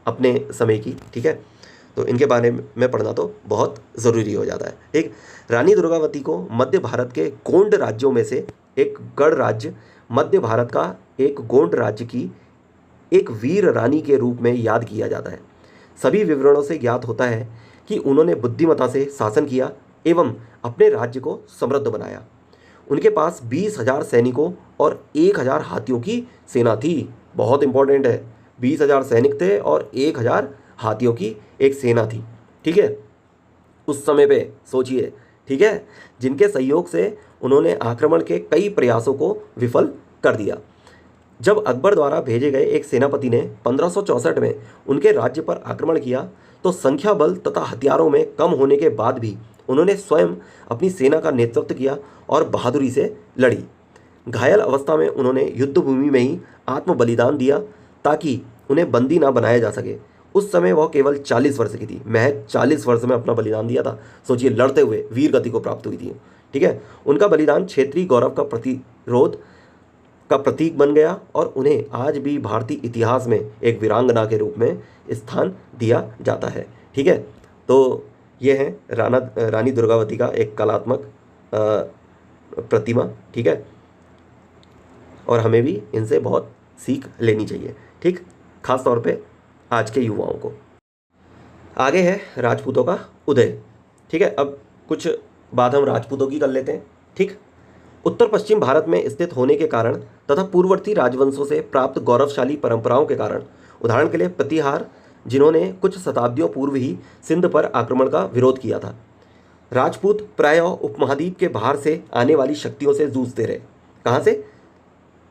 अपने समय की। ठीक है। तो इनके बारे में पढ़ना तो बहुत ज़रूरी हो जाता है। ठीक। रानी दुर्गावती को मध्य भारत के गोंड राज्यों में से एक गढ़ राज्य, मध्य भारत का एक गोंड राज्य की एक वीर रानी के रूप में याद किया जाता है। सभी विवरणों से ज्ञात होता है कि उन्होंने बुद्धिमत्ता से शासन किया एवं अपने राज्य को समृद्ध बनाया। उनके पास 20,000 सैनिकों और 1,000 हाथियों की सेना थी। बहुत इंपॉर्टेंट है। 20,000 सैनिक थे और 1,000 हाथियों की एक सेना थी। ठीक है। उस समय पे सोचिए। ठीक है। जिनके सहयोग से उन्होंने आक्रमण के कई प्रयासों को विफल कर दिया। जब अकबर द्वारा भेजे गए एक सेनापति ने 1564 में उनके राज्य पर आक्रमण किया तो संख्या बल तथा हथियारों में कम होने के बाद भी उन्होंने स्वयं अपनी सेना का नेतृत्व किया और बहादुरी से लड़ी। घायल अवस्था में उन्होंने युद्ध भूमि में ही आत्म बलिदान दिया ताकि उन्हें बंदी ना बनाया जा सके। उस समय वह केवल 40 वर्ष की थी। महज 40 वर्ष में अपना बलिदान दिया था। सोचिए, लड़ते हुए वीर गति को प्राप्त हुई थी। ठीक है। उनका बलिदान क्षेत्रीय गौरव का प्रतिरोध का प्रतीक बन गया और उन्हें आज भी भारतीय इतिहास में एक वीरांगना के रूप में स्थान दिया जाता है। ठीक है। तो ये है रानी दुर्गावती का एक कलात्मक प्रतिमा। ठीक है। और हमें भी इनसे बहुत सीख लेनी चाहिए। ठीक। खास तौर पे आज के युवाओं को। आगे है राजपूतों का उदय। ठीक है। अब कुछ बात हम राजपूतों की कर लेते हैं। ठीक। उत्तर पश्चिम भारत में स्थित होने के कारण तथा पूर्ववर्ती राजवंशों से प्राप्त गौरवशाली परंपराओं के कारण, उदाहरण के लिए प्रतिहार, जिन्होंने कुछ शताब्दियों पूर्व ही सिंध पर आक्रमण का विरोध किया था। राजपूत प्रायः उपमहाद्वीप के बाहर से आने वाली शक्तियों से जूझते रहे। कहाँ से?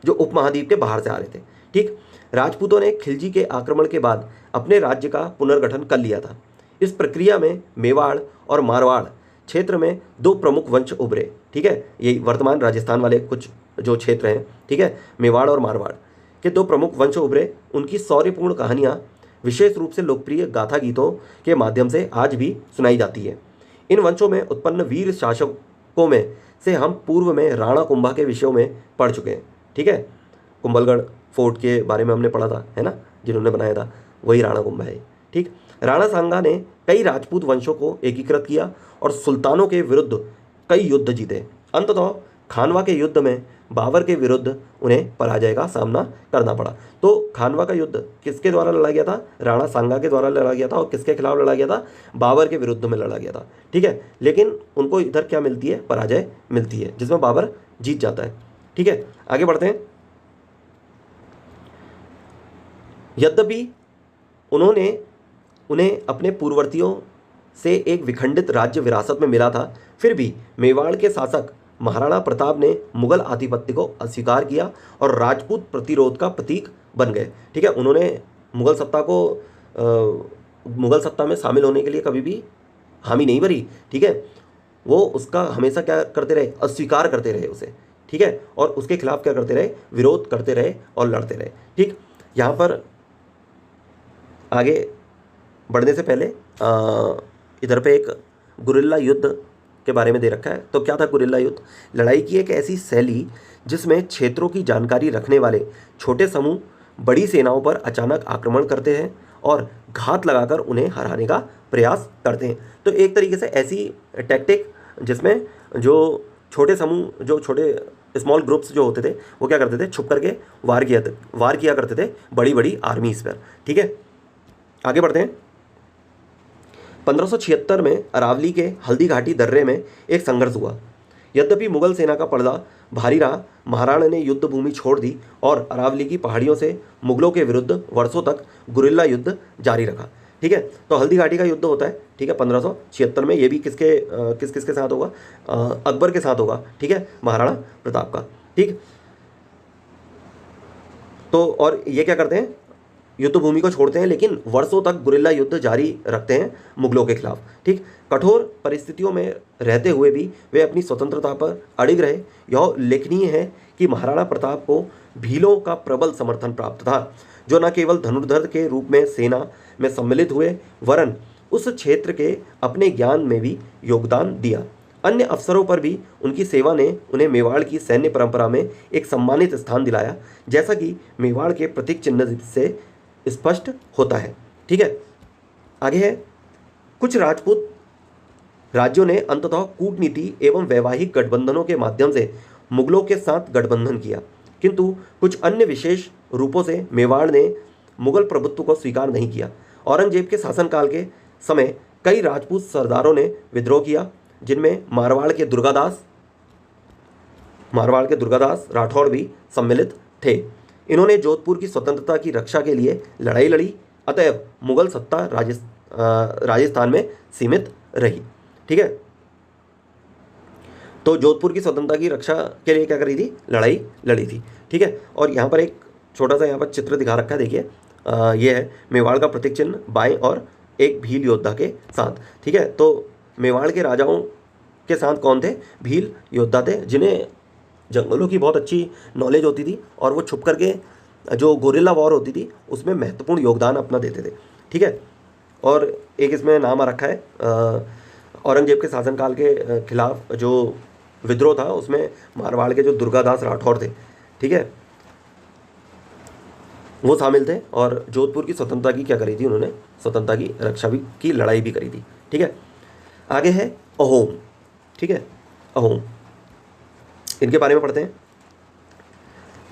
जो उपमहाद्वीप के बाहर से आ रहे थे। ठीक। राजपूतों ने खिलजी के आक्रमण के बाद अपने राज्य का पुनर्गठन कर लिया था। इस प्रक्रिया में मेवाड़ और मारवाड़ क्षेत्र में दो प्रमुख वंश उभरे। ठीक है। ये वर्तमान राजस्थान वाले कुछ जो क्षेत्र हैं, ठीक है, मेवाड़ और मारवाड़ के दो प्रमुख वंश उभरे। उनकी शौर्यपूर्ण कहानियाँ विशेष रूप से लोकप्रिय गाथा गीतों के माध्यम से आज भी सुनाई जाती है। इन वंशों में उत्पन्न वीर शासकों में से हम पूर्व में राणा कुंभा के विषयों में पढ़ चुके हैं। ठीक है। कुंभलगढ़ फोर्ट के बारे में हमने पढ़ा था, है ना, जिन्होंने बनाया था वही राणा कुंभा है। ठीक। राणा सांगा ने कई राजपूत वंशों को एकीकृत किया और सुल्तानों के विरुद्ध कई युद्ध जीते। अंततः खानवा के युद्ध में बाबर के विरुद्ध उन्हें पराजय का सामना करना पड़ा। तो खानवा का युद्ध किसके द्वारा लड़ा गया था? राणा सांगा के द्वारा लड़ा गया था। और किसके खिलाफ लड़ा गया था? बाबर के विरुद्ध में लड़ा गया था। ठीक है, लेकिन उनको इधर क्या मिलती है? पराजय मिलती है, जिसमें बाबर जीत जाता है। ठीक है, आगे बढ़ते हैं। यद्यपि उन्हें अपने पूर्ववर्तियों से एक विखंडित राज्य विरासत में मिला था, फिर भी मेवाड़ के शासक महाराणा प्रताप ने मुगल आधिपत्य को अस्वीकार किया और राजपूत प्रतिरोध का प्रतीक बन गए। ठीक है, उन्होंने मुगल सत्ता में शामिल होने के लिए कभी भी हामी नहीं भरी। ठीक है, वो उसका हमेशा क्या करते रहे? अस्वीकार करते रहे उसे। ठीक है, और उसके खिलाफ क्या करते रहे? विरोध करते रहे और लड़ते रहे। ठीक, यहाँ पर आगे बढ़ने से पहले इधर पे एक गुरिल्ला युद्ध के बारे में दे रखा है। तो क्या था गुरिल्ला युद्ध? लड़ाई की एक ऐसी शैली जिसमें क्षेत्रों की जानकारी रखने वाले छोटे समूह बड़ी सेनाओं पर अचानक आक्रमण करते हैं और घात लगाकर उन्हें हराने का प्रयास करते हैं। तो एक तरीके से ऐसी टैक्टिक जिसमें जो छोटे स्मॉल ग्रुप्स जो होते थे वो क्या करते थे? छुप करके वार किया करते थे बड़ी बड़ी आर्मीज पर। ठीक है, आगे बढ़ते हैं। 1576 में अरावली के हल्दी घाटी दर्रे में एक संघर्ष हुआ। यद्यपि मुगल सेना का पलड़ा भारी रहा, महाराणा ने युद्ध भूमि छोड़ दी और अरावली की पहाड़ियों से मुगलों के विरुद्ध वर्षों तक गुरिल्ला युद्ध जारी रखा। ठीक है, तो हल्दी घाटी का युद्ध होता है। ठीक है, 1576 में। ये भी किसके साथ होगा? अकबर के साथ होगा। ठीक है, महाराणा प्रताप का। ठीक, तो और ये क्या करते हैं? युद्ध भूमि को छोड़ते हैं, लेकिन वर्षों तक गुरिल्ला युद्ध जारी रखते हैं मुगलों के खिलाफ। ठीक, कठोर परिस्थितियों में रहते हुए भी वे अपनी स्वतंत्रता पर अड़िग रहे। यह उल्लेखनीय है कि महाराणा प्रताप को भीलों का प्रबल समर्थन प्राप्त था, जो न केवल धनुर्धर के रूप में सेना में सम्मिलित हुए, वरन उस क्षेत्र के अपने ज्ञान में भी योगदान दिया। अन्य अवसरों पर भी उनकी सेवा ने उन्हें मेवाड़ की सैन्य परंपरा में एक सम्मानित स्थान दिलाया, जैसा कि मेवाड़ के प्रतीक चिन्ह से स्पष्ट होता है। ठीक है, आगे है। कुछ राजपूत राज्यों ने अंततः कूटनीति एवं वैवाहिक गठबंधनों के माध्यम से मुगलों के साथ गठबंधन किया, किंतु कुछ अन्य विशेष रूपों से मेवाड़ ने मुगल प्रभुत्व को स्वीकार नहीं किया। औरंगजेब के शासनकाल के समय कई राजपूत सरदारों ने विद्रोह किया, जिनमें मारवाड़ के दुर्गादास राठौड़ भी सम्मिलित थे। इन्होंने जोधपुर की स्वतंत्रता की रक्षा के लिए लड़ाई लड़ी, अतएव मुगल सत्ता राजस्थान में सीमित रही। ठीक है, तो जोधपुर की स्वतंत्रता की रक्षा के लिए क्या करी थी? लड़ाई लड़ी थी। ठीक है, और यहाँ पर एक छोटा सा यहाँ पर चित्र दिखा रखा है, देखिए। ये है मेवाड़ का प्रतीक चिन्ह बाएं और एक भील योद्धा के साथ। ठीक है, तो मेवाड़ के राजाओं के साथ कौन थे? भील योद्धा थे, जिन्हें जंगलों की बहुत अच्छी नॉलेज होती थी और वो छुप करके जो गोरिल्ला वॉर होती थी उसमें महत्वपूर्ण योगदान अपना देते थे। ठीक है, और एक इसमें नाम आ रखा है औरंगजेब के शासनकाल के खिलाफ जो विद्रोह था उसमें मारवाड़ के जो दुर्गादास राठौर थे, ठीक है, वो शामिल थे और जोधपुर की स्वतंत्रता की क्या करी थी? उन्होंने स्वतंत्रता की रक्षा भी की, लड़ाई भी करी थी। ठीक है, आगे है अहोम। ठीक है, अहोम, इनके बारे में पढ़ते हैं।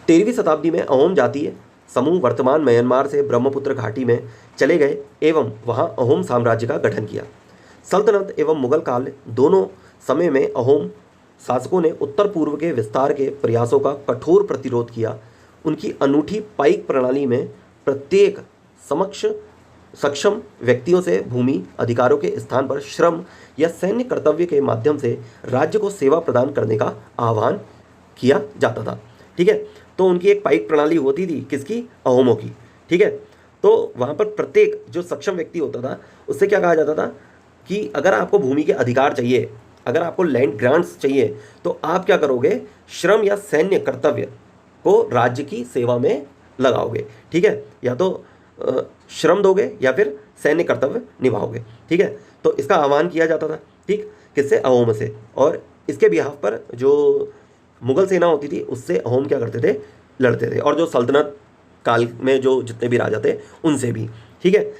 13वीं शताब्दी में अहोम जातीय समूह वर्तमान म्यांमार से ब्रह्मपुत्र घाटी में चले गए एवं वहां अहोम साम्राज्य का गठन किया। सल्तनत एवं मुगल काल दोनों समय में अहोम शासकों ने उत्तर पूर्व के विस्तार के प्रयासों का कठोर प्रतिरोध किया। उनकी अनूठी पाइक प्रणाली में प्रत्येक सक्षम व्यक्तियों से भूमि अधिकारों के स्थान पर श्रम या सैन्य कर्तव्य के माध्यम से राज्य को सेवा प्रदान करने का आह्वान किया जाता था। ठीक है, तो उनकी एक पाइक प्रणाली होती थी, किसकी? अहोमों की। ठीक है, तो वहाँ पर प्रत्येक जो सक्षम व्यक्ति होता था उससे क्या कहा जाता था कि अगर आपको भूमि के अधिकार चाहिए, अगर आपको लैंड ग्रांट्स चाहिए, तो आप क्या करोगे? श्रम या सैन्य कर्तव्य को राज्य की सेवा में लगाओगे। ठीक है, या तो श्रम दोगे या फिर सैन्य कर्तव्य निभाओगे। ठीक है, तो इसका आह्वान किया जाता था। ठीक, किससे? अहोम से। और इसके बिहाफ पर जो मुगल सेना होती थी उससे अहोम क्या करते थे? लड़ते थे, और जो सल्तनत काल में जो जितने भी राजा थे उनसे भी। ठीक है,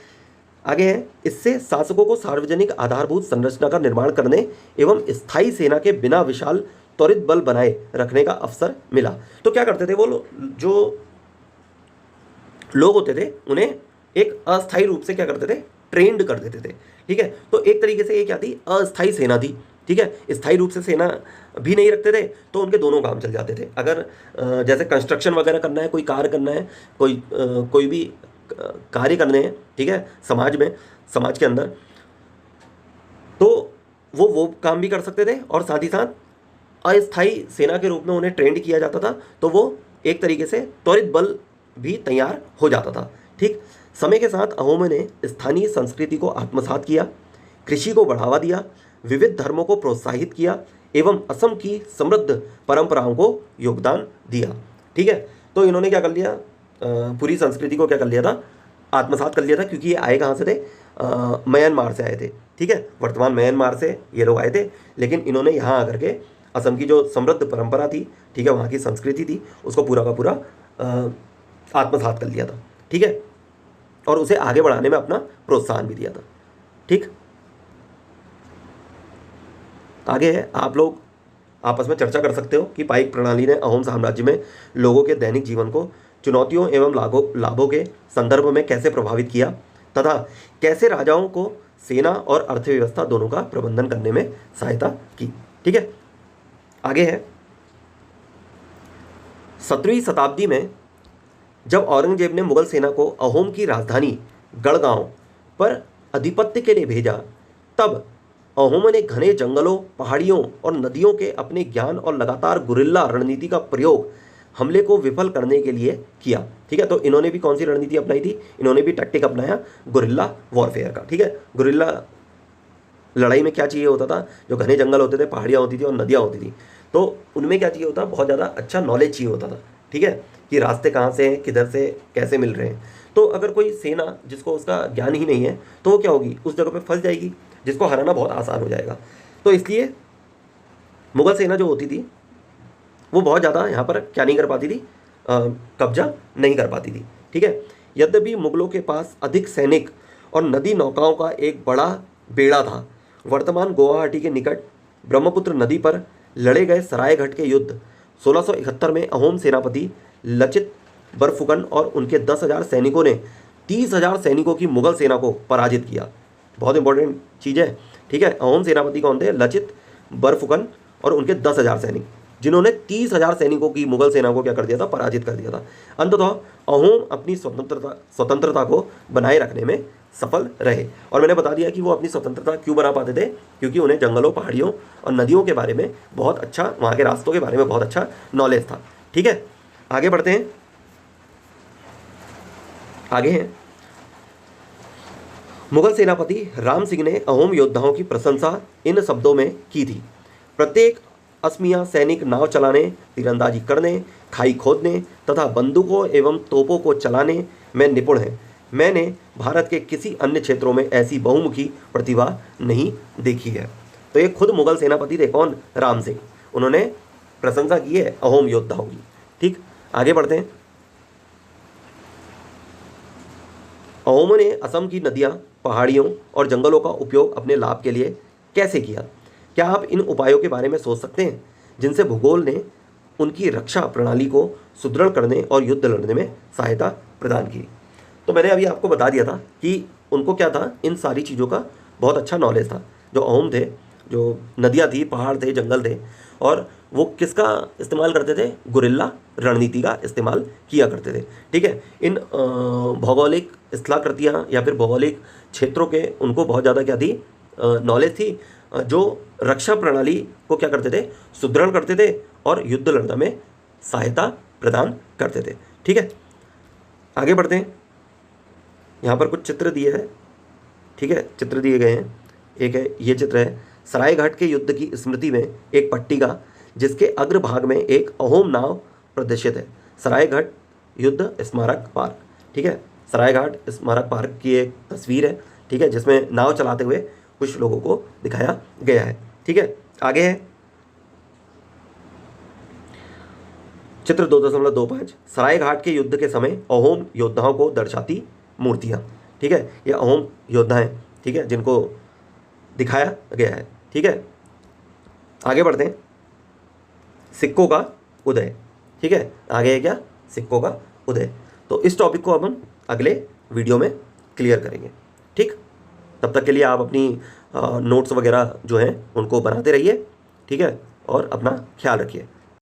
आगे है। इससे शासकों को सार्वजनिक आधारभूत संरचना का निर्माण करने एवं स्थायी सेना के बिना विशाल त्वरित बल बनाए रखने का अवसर मिला। तो क्या करते थे वो जो लोग होते थे उन्हें एक अस्थायी रूप से क्या करते थे, ट्रेंड कर देते थे। ठीक है, तो एक तरीके से ये क्या थी, अस्थायी सेना थी। ठीक है, स्थायी रूप से सेना भी नहीं रखते थे, तो उनके दोनों काम चल जाते थे। अगर जैसे कंस्ट्रक्शन वगैरह करना है, कोई कार्य करना है, कोई भी कार्य करने हैं, ठीक है, समाज में, समाज के अंदर, तो वो काम भी कर सकते थे और साथ ही साथ अस्थायी सेना के रूप में उन्हें ट्रेंड किया जाता था, तो वो एक तरीके से त्वरित बल भी तैयार हो जाता था। ठीक, समय के साथ अहोमों ने स्थानीय संस्कृति को आत्मसात किया, कृषि को बढ़ावा दिया, विविध धर्मों को प्रोत्साहित किया एवं असम की समृद्ध परंपराओं को योगदान दिया। ठीक है, तो इन्होंने क्या कर लिया, पूरी संस्कृति को क्या कर लिया था, आत्मसात कर लिया था, क्योंकि ये आए कहाँ से थे, म्यांमार से आए थे। ठीक है, वर्तमान म्यांमार से ये लोग आए थे, लेकिन इन्होंने यहाँ आकर के असम की जो समृद्ध परंपरा थी, ठीक है, वहाँ की संस्कृति थी, उसको पूरा का पूरा आत्मसात कर लिया था। ठीक है, और उसे आगे बढ़ाने में अपना प्रोत्साहन भी दिया था। ठीक, आगे है, आप लोग आपस में चर्चा कर सकते हो कि पाइक प्रणाली ने अहोम साम्राज्य में लोगों के दैनिक जीवन को चुनौतियों एवं लाभों के संदर्भ में कैसे प्रभावित किया, तथा कैसे राजाओं को सेना और अर्थव्यवस्था दोनों का प्रबंधन करने में सहायता की। ठीक है, आगे है, 17वीं शताब्दी में जब औरंगजेब ने मुगल सेना को अहोम की राजधानी गढ़गांव पर अधिपत्य के लिए भेजा, तब अहोमों ने घने जंगलों, पहाड़ियों और नदियों के अपने ज्ञान और लगातार गुरिल्ला रणनीति का प्रयोग हमले को विफल करने के लिए किया। ठीक है, तो इन्होंने भी कौन सी रणनीति अपनाई थी, इन्होंने भी टैक्टिक अपनाया गुरिल्ला वॉरफेयर का। ठीक है, गुरिल्ला लड़ाई में क्या चाहिए होता था, जो घने जंगल होते थे, पहाड़ियाँ होती थी और नदियाँ होती थी, तो उनमें क्या चाहिए होता, बहुत ज़्यादा अच्छा नॉलेज चाहिए होता था। ठीक है, कि रास्ते कहाँ से हैं, किधर से कैसे मिल रहे हैं। तो अगर कोई सेना जिसको उसका ज्ञान ही नहीं है, तो वो क्या होगी, उस जगह पे फंस जाएगी, जिसको हराना बहुत आसान हो जाएगा। तो इसलिए मुगल सेना जो होती थी वो बहुत ज़्यादा यहाँ पर क्या नहीं कर पाती थी, कब्जा नहीं कर पाती थी। ठीक है, यद्यपि मुगलों के पास अधिक सैनिक और नदी नौकाओं का एक बड़ा बेड़ा था। वर्तमान गुवाहाटी के निकट ब्रह्मपुत्र नदी पर लड़े गए सरायघाट के युद्ध 1671 में अहोम सेनापति लचित बरफुकन और उनके 10,000 सैनिकों ने 30,000 सैनिकों की मुगल सेना को पराजित किया। बहुत इंपॉर्टेंट चीज़ है। ठीक है, अहोम सेनापति कौन थे, लचित बरफुकन और उनके 10,000 सैनिक, जिन्होंने 30,000 सैनिकों की मुगल सेना को क्या कर दिया था, पराजित कर दिया था। अंततः अहोम अपनी स्वतंत्रता को बनाए रखने में सफल रहे। और मैंने बता दिया कि वो अपनी स्वतंत्रता क्यों बना पाते थे, क्योंकि उन्हें जंगलों, पहाड़ियों और नदियों के बारे में बहुत अच्छा, वहाँ के रास्तों के बारे में बहुत अच्छा नॉलेज था। ठीक है, आगे बढ़ते हैं। आगे हैं, मुगल सेनापति राम सिंह ने अहोम योद्धाओं की प्रशंसा इन शब्दों में की थी। प्रत्येक असमिया सैनिक नाव चलाने, तीरंदाजी करने, खाई खोदने तथा बंदूकों एवं तोपों को चलाने में निपुण है। मैंने भारत के किसी अन्य क्षेत्रों में ऐसी बहुमुखी प्रतिभा नहीं देखी है। तो ये खुद मुगल सेनापति थे, कौन, राम सिंह, उन्होंने प्रशंसा की है अहोम योद्धाओं की। ठीक, आगे बढ़ते हैं। अहोमों ने असम की नदियाँ, पहाड़ियों और जंगलों का उपयोग अपने लाभ के लिए कैसे किया? क्या आप इन उपायों के बारे में सोच सकते हैं जिनसे भूगोल ने उनकी रक्षा प्रणाली को सुदृढ़ करने और युद्ध लड़ने में सहायता प्रदान की? तो मैंने अभी आपको बता दिया था कि उनको क्या था, इन सारी चीज़ों का बहुत अच्छा नॉलेज था। जो अहोम थे, जो नदियाँ थी, पहाड़ थे, जंगल थे, और वो किसका इस्तेमाल करते थे, गुरिल्ला रणनीति का इस्तेमाल किया करते थे। ठीक है, इन भौगोलिक स्थलाकृतियाँ या फिर भौगोलिक क्षेत्रों के उनको बहुत ज़्यादा क्या थी, नॉलेज थी, जो रक्षा प्रणाली को क्या करते थे, सुदृढ़ करते थे और युद्ध लड़ने में सहायता प्रदान करते थे। ठीक है, आगे बढ़ते हैं। यहाँ पर कुछ चित्र दिए हैं। ठीक है, चित्र दिए गए हैं। एक है, ये चित्र है सरायघाट के युद्ध की स्मृति में एक पट्टिका, जिसके अग्रभाग में एक अहोम नाव प्रदर्शित है। सरायघाट युद्ध स्मारक पार्क। ठीक है, सरायघाट स्मारक पार्क की एक तस्वीर है। ठीक है, जिसमें नाव चलाते हुए कुछ लोगों को दिखाया गया है। ठीक है, आगे है चित्र 2.25, सरायघाट के युद्ध के समय अहोम योद्धाओं को दर्शाती मूर्तियाँ। ठीक है, ये अहोम योद्धा हैं, ठीक है, जिनको दिखाया गया है। ठीक है, आगे बढ़ते हैं। सिक्कों का उदय। ठीक है, आगे है क्या, सिक्कों का उदय। तो इस टॉपिक को अब हम अगले वीडियो में क्लियर करेंगे। ठीक, तब तक के लिए आप अपनी नोट्स वगैरह जो हैं उनको बनाते रहिए। ठीक है, और अपना ख्याल रखिए।